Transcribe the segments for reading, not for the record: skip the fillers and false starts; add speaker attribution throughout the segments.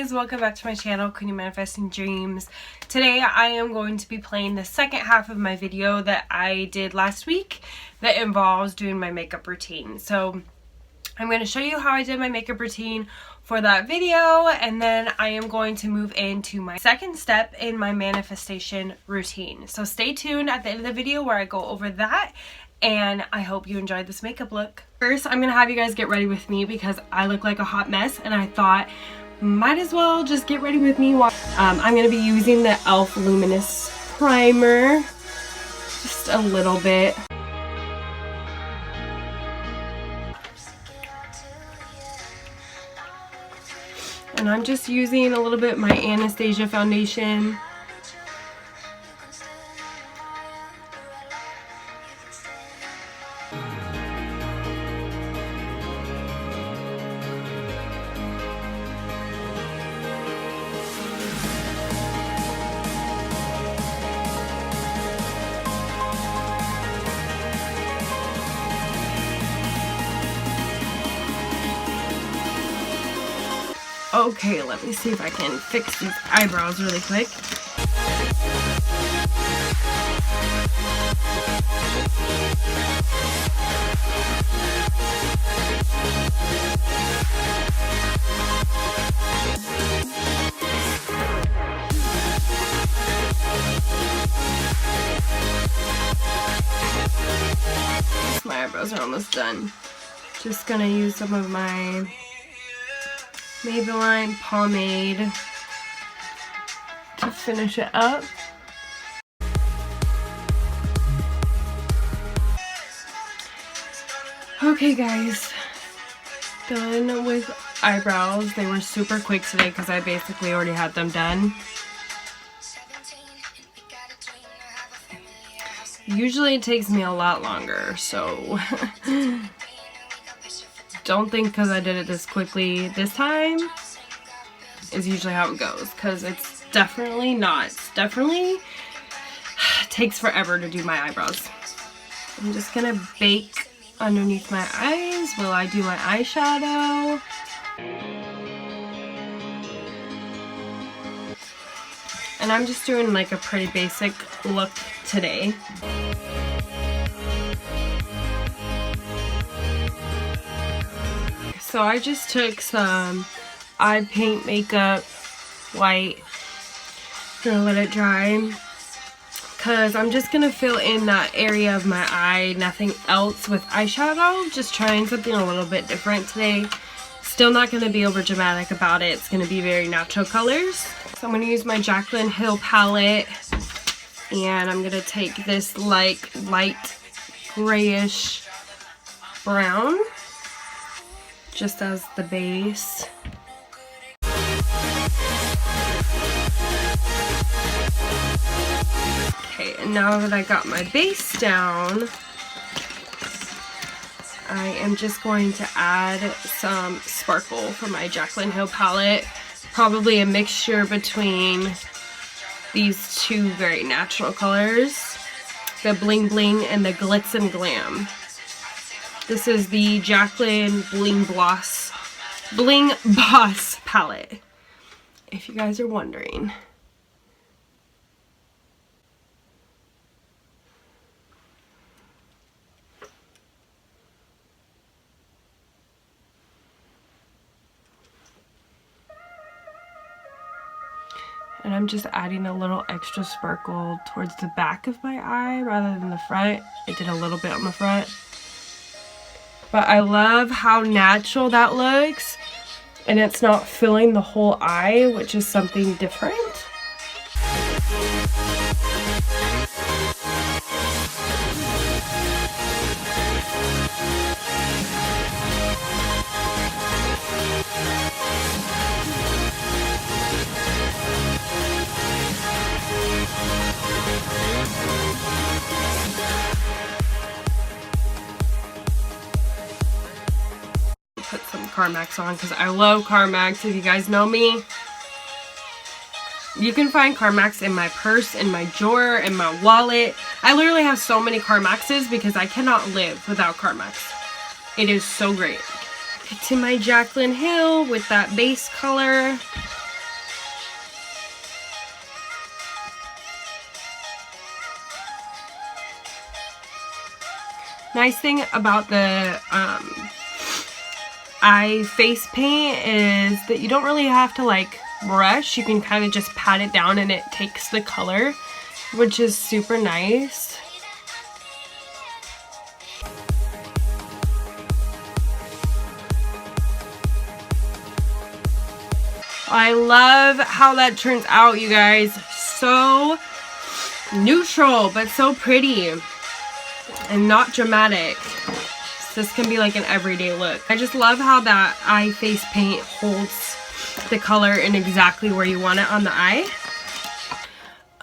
Speaker 1: guys, welcome back to my channel, Queen of Manifesting Dreams. Today I am going to be playing the second half of my video that I did last week that involves doing my makeup routine. So I'm going to show you how I did my makeup routine for that video, and then I am going to move into my second step in my manifestation routine. So stay tuned at the end of the video where I go over that, and I hope you enjoyed this makeup look. First, I'm going to have you guys get ready with me because I look like a hot mess, and I thought might as well just get ready with me. I'm going to be using the e.l.f. Luminous Primer, just a little bit. And I'm just using a little bit of my Anastasia foundation. Okay, let me see if I can fix these eyebrows really quick. My eyebrows are almost done. Just gonna use some of my Maybelline Pomade to finish it up. Okay guys, done with eyebrows. They were super quick today because I basically already had them done. Usually it takes me a lot longer, so don't think because I did it this quickly this time is usually how it goes, because it's definitely not. It's definitely takes forever to do my eyebrows. I'm just gonna bake underneath my eyes while I do my eyeshadow. And I'm just doing like a pretty basic look today. So I just took some eye paint makeup, white, gonna let it dry, because I'm just gonna fill in that area of my eye, nothing else with eyeshadow, just trying something a little bit different today. Still not gonna be over dramatic about it, it's gonna be very natural colors. So I'm gonna use my Jaclyn Hill palette, and I'm gonna take this like light grayish brown just as the base. Okay, and now that I got my base down, I am just going to add some sparkle from my Jaclyn Hill palette. Probably a mixture between these two very natural colors, the Bling Bling and the Glitz and Glam. This is the Jaclyn Bling Boss palette, if you guys are wondering. And I'm just adding a little extra sparkle towards the back of my eye rather than the front. I did a little bit on the front. But I love how natural that looks, and it's not filling the whole eye, which is something different. Put some Carmex on because I love Carmex. If you guys know me, you can find Carmex in my purse, in my drawer, in my wallet. I literally have so many Carmexes because I cannot live without Carmex. It is so great. To my Jaclyn Hill with that base color. Nice thing about the eye face paint is that you don't really have to like brush. You can kind of just pat it down and it takes the color, which is super nice. I love how that turns out, you guys. So neutral, but so pretty and not dramatic. So this can be like an everyday look. I just love how that eye face paint holds the color in exactly where you want it on the eye.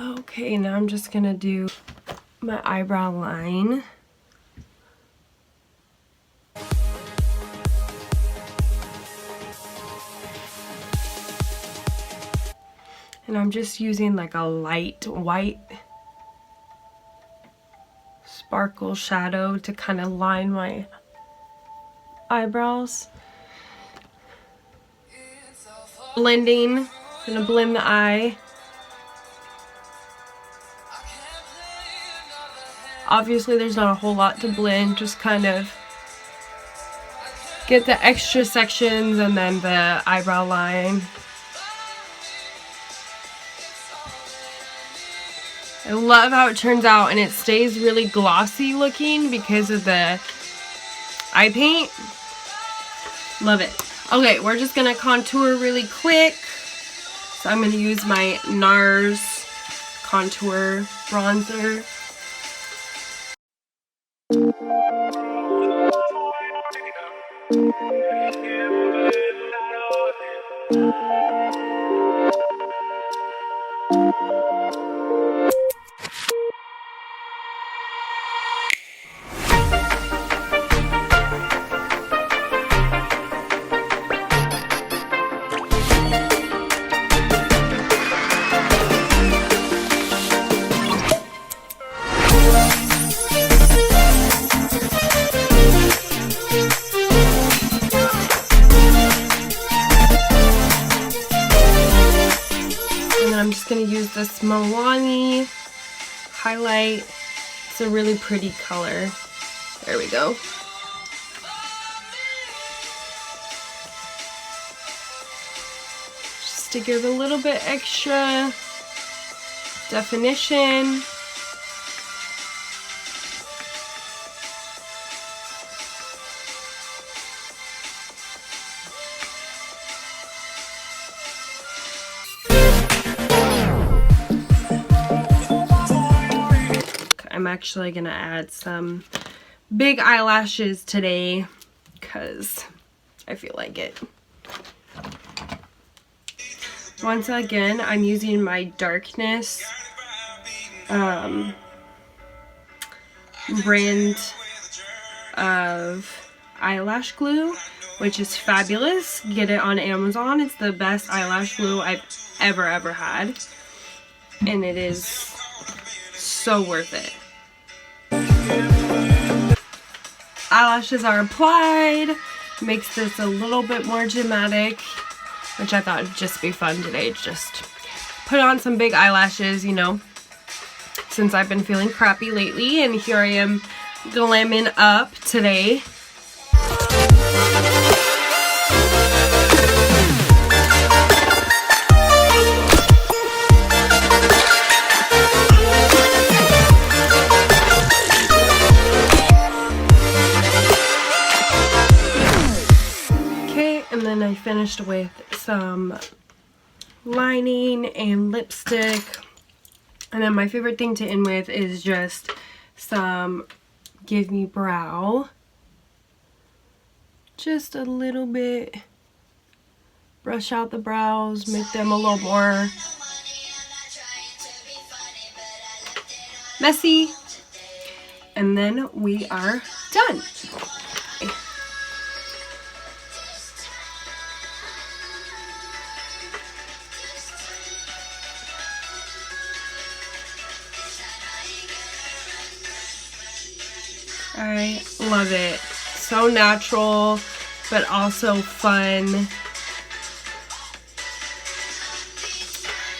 Speaker 1: Okay, now I'm just gonna do my eyebrow line. And I'm just using like a light white sparkle shadow to kind of line my eyebrows. Blending, gonna blend the eye. Obviously there's not a whole lot to blend, just kind of get the extra sections and then the eyebrow line. I love how it turns out, and it stays really glossy looking because of the eye paint. Love it. Okay, we're just gonna contour really quick. So I'm gonna use my Nars contour bronzer. I'm just going to use this Maybelline highlight. It's a really pretty color. There we go. Just to give a little bit extra definition. I'm actually gonna add some big eyelashes today because I feel like it. Once again, I'm using my darkness brand of eyelash glue, which is fabulous. Get it on Amazon. It's the best eyelash glue I've ever had, and it is so worth it. Eyelashes are applied. Makes this a little bit more dramatic, which I thought would just be fun today. Just put on some big eyelashes, you know, since I've been feeling crappy lately, and here I am glamming up today. And then I finished with some lining and lipstick. And then my favorite thing to end with is just some Give Me Brow. Just a little bit. Brush out the brows, make them a little more messy. And then we are done. I love it. So natural, but also fun.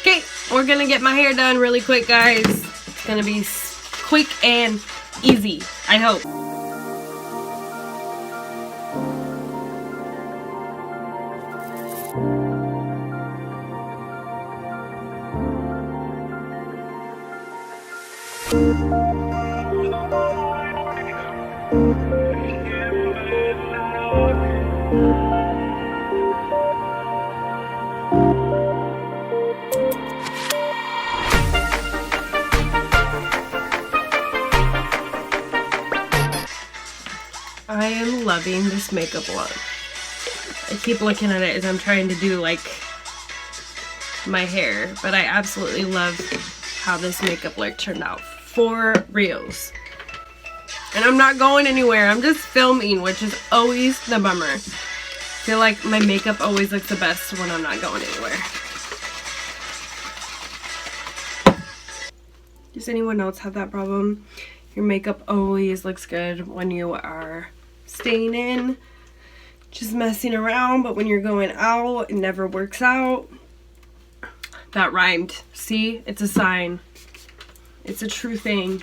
Speaker 1: Okay, we're gonna get my hair done really quick, guys. It's gonna be quick and easy, I hope. I am loving this makeup look. I keep looking at it as I'm trying to do like my hair, but I absolutely love how this makeup look turned out for reals. And I'm not going anywhere, I'm just filming, which is always the bummer. I feel like my makeup always looks the best when I'm not going anywhere. Does anyone else have that problem? Your makeup always looks good when you are staying in, just messing around, but when you're going out, it never works out. That rhymed. See? It's a sign. It's a true thing.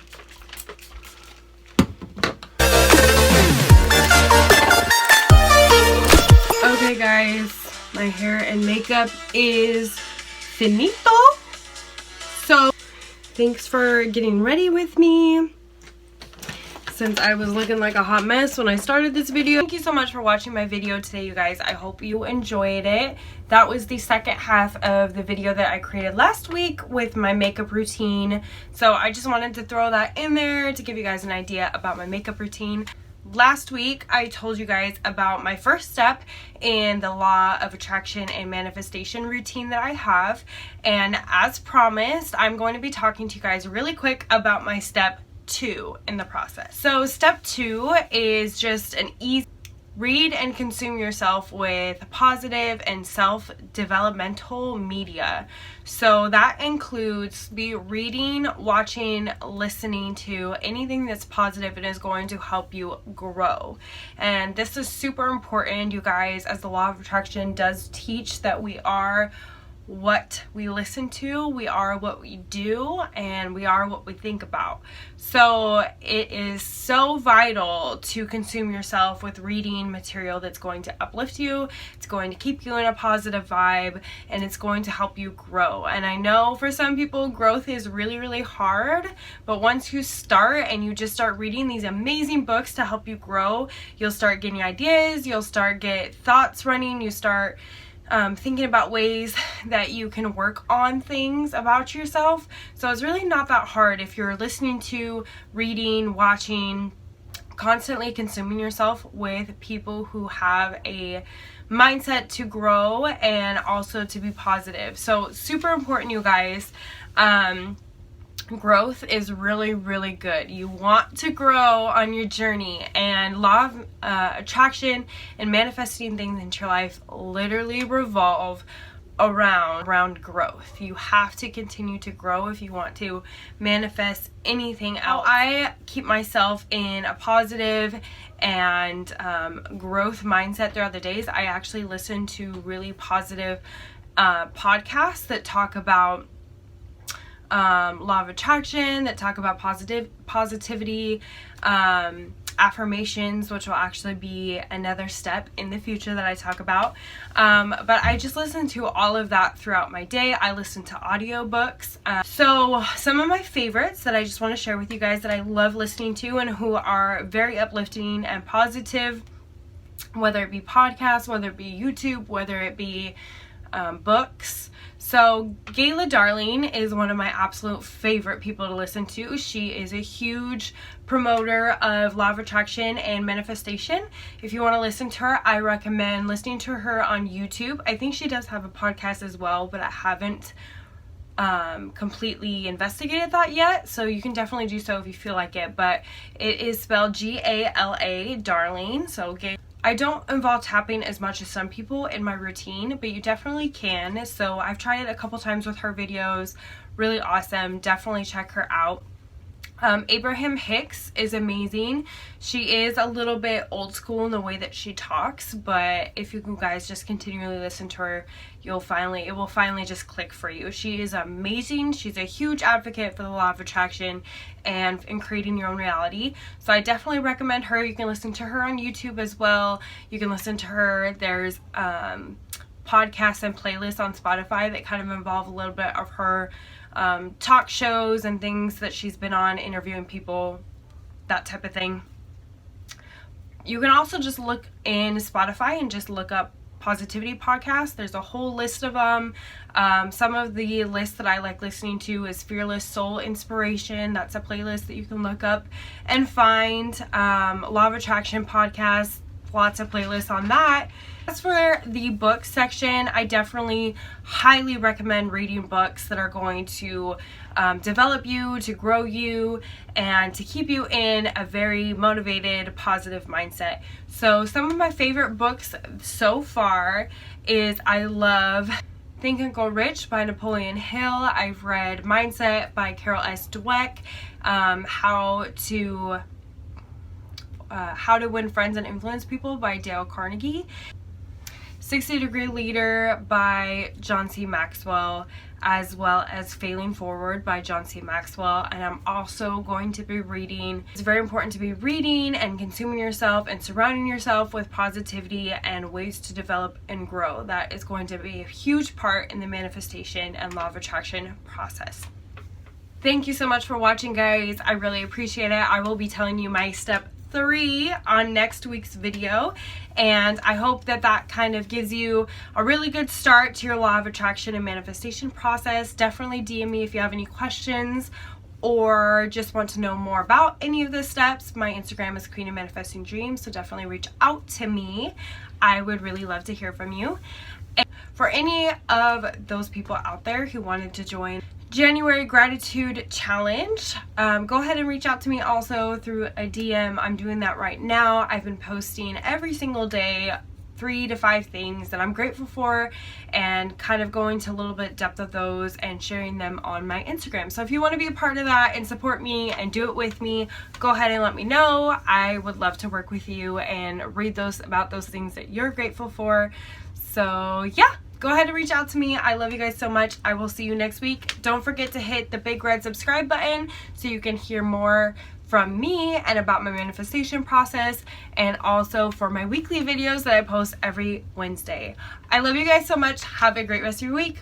Speaker 1: Okay guys, my hair and makeup is finito. So thanks for getting ready with me, since I was looking like a hot mess when I started this video. Thank you so much for watching my video today, you guys. I hope you enjoyed it. That was the second half of the video that I created last week with my makeup routine. So I just wanted to throw that in there to give you guys an idea about my makeup routine. Last week, I told you guys about my first step in the law of attraction and manifestation routine that I have. And as promised, I'm going to be talking to you guys really quick about my step 2 in the process. So step 2 is just an easy read and consume yourself with positive and self-developmental media. So that includes reading, watching, listening to anything that's positive and is going to help you grow. And this is super important, you guys, as the law of attraction does teach that we are what we listen to, we are what we do, and we are what we think about. So it is so vital to consume yourself with reading material that's going to uplift you, it's going to keep you in a positive vibe, and it's going to help you grow. And I know for some people growth is really, really hard, but once you start and you just start reading these amazing books to help you grow, you'll start getting ideas, you'll start get thoughts running, you start thinking about ways that you can work on things about yourself. So it's really not that hard if you're listening to, reading, watching, constantly consuming yourself with people who have a mindset to grow and also to be positive. So super important, you guys. Growth is really, really good. You want to grow on your journey, and law of attraction and manifesting things into your life literally revolve around growth. You have to continue to grow if you want to manifest anything else. I keep myself in a positive and growth mindset throughout the days. I actually listen to really positive podcasts that talk about law of attraction, that talk about positivity, affirmations, which will actually be another step in the future that I talk about. But I just listen to all of that throughout my day. I listen to audiobooks. So some of my favorites that I just want to share with you guys that I love listening to and who are very uplifting and positive, whether it be podcasts, whether it be YouTube, whether it be books. So Gayla Darling is one of my absolute favorite people to listen to. She is a huge promoter of law of attraction and manifestation. If you want to listen to her, I recommend listening to her on YouTube. I think she does have a podcast as well, but I haven't completely investigated that yet, so you can definitely do so if you feel like it. But it is spelled Gala Darling. So I don't involve tapping as much as some people in my routine, but you definitely can. So I've tried it a couple times with her videos. Really awesome. Definitely check her out. Abraham Hicks is amazing. She is a little bit old school in the way that she talks, but if you guys just continually listen to her, it will finally just click for you. She is amazing. She's a huge advocate for the law of attraction and in creating your own reality. So I definitely recommend her. You can listen to her on YouTube as well. You can listen to her. There's podcasts and playlists on Spotify that kind of involve a little bit of her talk shows and things that she's been on, interviewing people, that type of thing. You can also just look in Spotify and just look up positivity podcasts. There's a whole list of them. Some of the lists that I like listening to is Fearless Soul Inspiration. That's a playlist that you can look up and find. Law of Attraction podcast, lots of playlists on that. As for the book section, I definitely highly recommend reading books that are going to develop you, to grow you, and to keep you in a very motivated, positive mindset. So some of my favorite books so far is I love Think and Grow Rich by Napoleon Hill. I've read Mindset by Carol S. Dweck, How to Win Friends and Influence People by Dale Carnegie, 60-Degree Leader by John C. Maxwell, as well as Failing Forward by John C. Maxwell. And I'm also going to be reading, it's very important to be reading and consuming yourself and surrounding yourself with positivity and ways to develop and grow. That is going to be a huge part in the manifestation and law of attraction process. Thank you so much for watching, guys. I really appreciate it. I will be telling you my step 3 on next week's video, and I hope that that kind of gives you a really good start to your law of attraction and manifestation process. Definitely DM me if you have any questions or just want to know more about any of the steps. My Instagram is Queen of Manifesting Dreams, so definitely reach out to me. I would really love to hear from you. And for any of those people out there who wanted to join January Gratitude Challenge, go ahead and reach out to me also through a DM. I'm doing that right now. I've been posting every single day 3 to 5 things that I'm grateful for, and kind of going to a little bit depth of those and sharing them on my Instagram. So if you want to be a part of that and support me and do it with me, go ahead and let me know. I would love to work with you and read about those things that you're grateful for. So yeah, go ahead and reach out to me. I love you guys so much. I will see you next week. Don't forget to hit the big red subscribe button so you can hear more from me and about my manifestation process, and also for my weekly videos that I post every Wednesday. I love you guys so much. Have a great rest of your week.